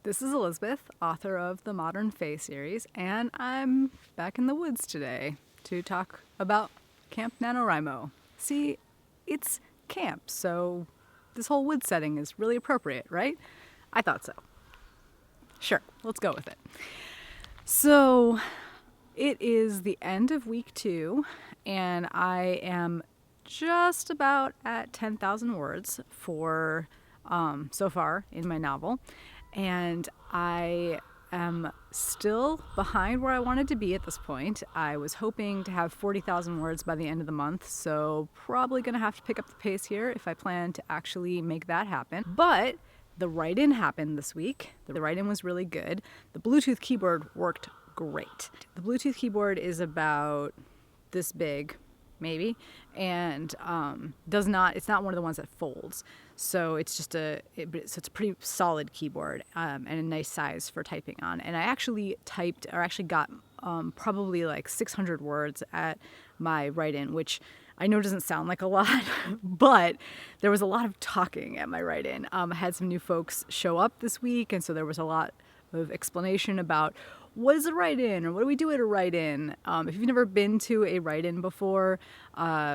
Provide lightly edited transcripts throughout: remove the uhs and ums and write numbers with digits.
This is Elizabeth, author of the Modern Fae series, and I'm back in the woods today to talk about Camp NaNoWriMo. See, it's camp, so this whole wood setting is really appropriate, right? I thought so. Sure, let's go with it. So, it is the end of week 2, and I am just about at 10,000 words for so far in my novel. And I am still behind where I wanted to be at this point. I was hoping to have 40,000 words by the end of the month, so probably going to have to pick up the pace here if I plan to actually make that happen. But the write-in happened this week. The write-in was really good. The Bluetooth keyboard worked great. The Bluetooth keyboard is about this big, maybe, and it's not one of the ones that folds. So it's just it's a pretty solid keyboard and a nice size for typing on. And I actually got probably like 600 words at my write-in, which I know doesn't sound like a lot, but there was a lot of talking at my write-in. I had some new folks show up this week, and so there was a lot of explanation about what is a write-in or what do we do at a write-in. If you've never been to a write-in before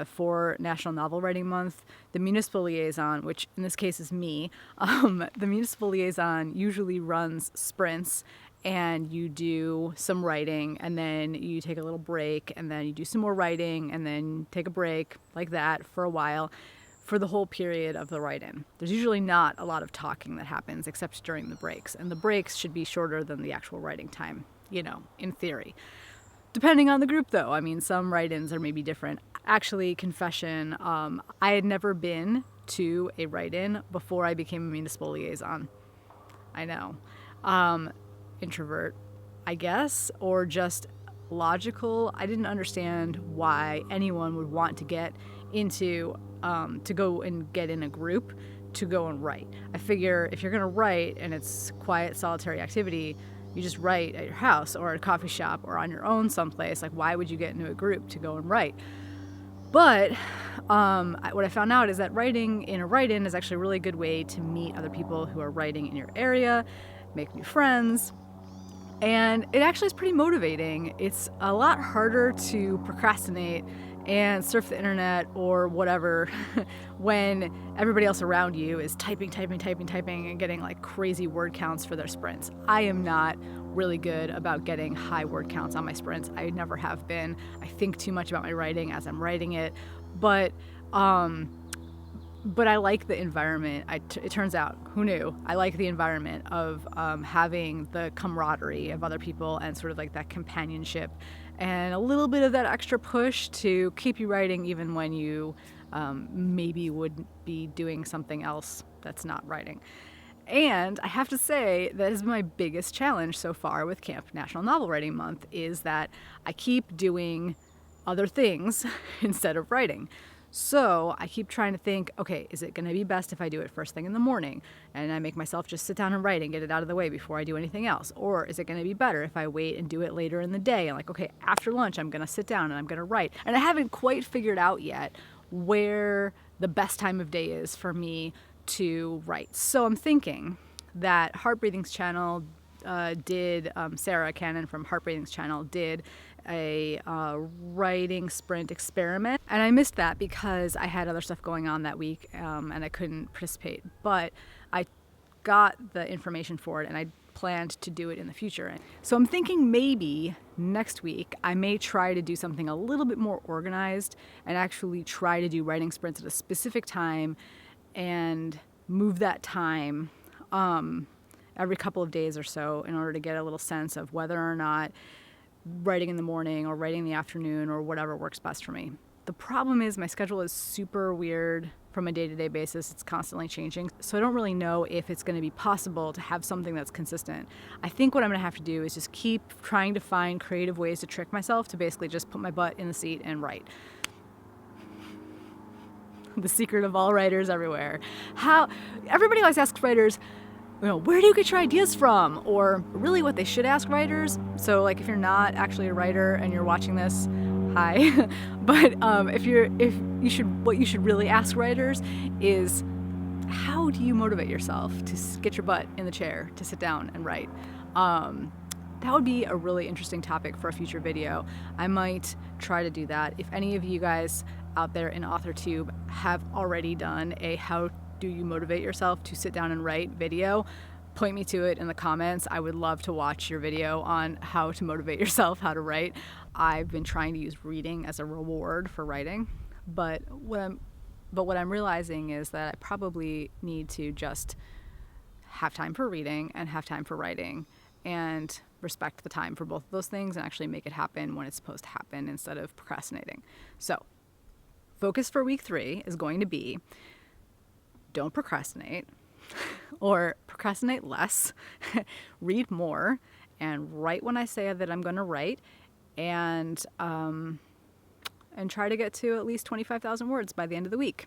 for National Novel Writing Month, the municipal liaison, which in this case is me, the municipal liaison usually runs sprints, and you do some writing, and then you take a little break, and then you do some more writing, and then take a break like that for a while for the whole period of the write-in. There's usually not a lot of talking that happens except during the breaks, and the breaks should be shorter than the actual writing time, in theory. Depending on the group, though. I mean, some write-ins are maybe different. Actually, confession, I had never been to a write-in before I became a municipal liaison. I know. Introvert, I guess, or just logical. I didn't understand why anyone would want to get into to go and get in a group to go and write. I figure if you're going to write and it's quiet, solitary activity, you just write at your house or at a coffee shop or on your own someplace. Like, why would you get into a group to go and write? But what I found out is that writing in a write-in is actually a really good way to meet other people who are writing in your area, make new friends, and it actually is pretty motivating. It's a lot harder to procrastinate and surf the internet or whatever when everybody else around you is typing and getting like crazy word counts for their sprints. I am not really good about getting high word counts on my sprints. I never have been. I think too much about my writing as I'm writing it, but I like the environment. It turns out, who knew? I like the environment of having the camaraderie of other people and sort of like that companionship and a little bit of that extra push to keep you writing even when you maybe would be doing something else that's not writing. And I have to say that has been my biggest challenge so far with Camp National Novel Writing Month is that I keep doing other things instead of writing. So I keep trying to think, okay, is it going to be best if I do it first thing in the morning and I make myself just sit down and write and get it out of the way before I do anything else? Or is it going to be better if I wait and do it later in the day? And like, okay, after lunch, I'm going to sit down and I'm going to write. And I haven't quite figured out yet where the best time of day is for me to write. So I'm thinking that Heartbreathing's channel Sarah Cannon from Heartbreathing's channel did a writing sprint experiment, and I missed that because I had other stuff going on that week and I couldn't participate, but I got the information for it and I planned to do it in the future. So I'm thinking maybe next week I may try to do something a little bit more organized and actually try to do writing sprints at a specific time and move that time every couple of days or so in order to get a little sense of whether or not writing in the morning or writing in the afternoon or whatever works best for me. The problem is my schedule is super weird from a day-to-day basis. It's constantly changing. So I don't really know if it's going to be possible to have something that's consistent. I think what I'm going to have to do is just keep trying to find creative ways to trick myself to basically just put my butt in the seat and write. The secret of all writers everywhere. Everybody always asks writers, where do you get your ideas from? Or really what they should ask writers. So like if you're not actually a writer and you're watching this, hi. But what you should really ask writers is how do you motivate yourself to get your butt in the chair to sit down and write? That would be a really interesting topic for a future video. I might try to do that. If any of you guys out there in AuthorTube have already done a how do you motivate yourself to sit down and write video, point me to it in the comments. I would love to watch your video on how to motivate yourself, how to write. I've been trying to use reading as a reward for writing, but what I'm realizing is that I probably need to just have time for reading and have time for writing, and respect the time for both of those things and actually make it happen when it's supposed to happen instead of procrastinating. So, focus for week 3 is going to be don't procrastinate, or procrastinate less, read more, and write when I say that I'm going to write, and try to get to at least 25,000 words by the end of the week.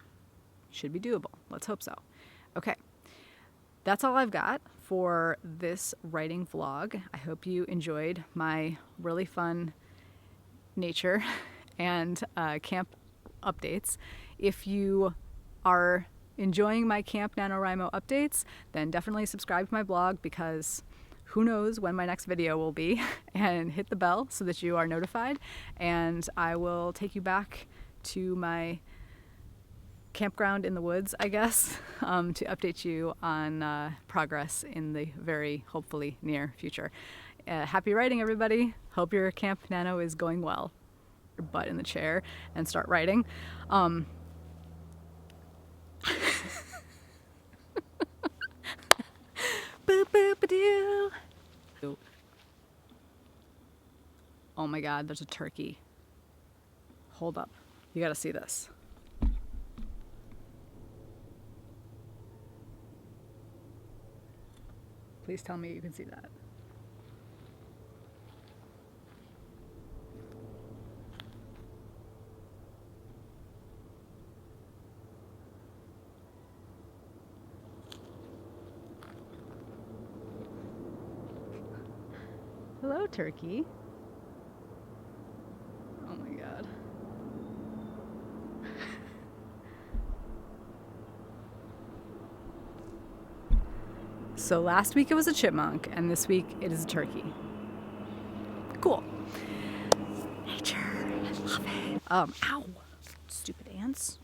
Should be doable. Let's hope so. Okay. That's all I've got for this writing vlog. I hope you enjoyed my really fun nature and camp updates. If you are enjoying my Camp NaNoWriMo updates, then definitely subscribe to my blog, because who knows when my next video will be, and hit the bell so that you are notified, and I will take you back to my campground in the woods, I guess, to update you on progress in the very, hopefully, near future. Happy writing, everybody. Hope your Camp Nano is going well. Your butt in the chair and start writing. Boop, boop, doo. Oh my God, there's a turkey. Hold up. You gotta see this. Please tell me you can see that. Hello, turkey. Oh my God. So last week it was a chipmunk, and this week it is a turkey. Cool. Nature, I love it. Ow, stupid ants.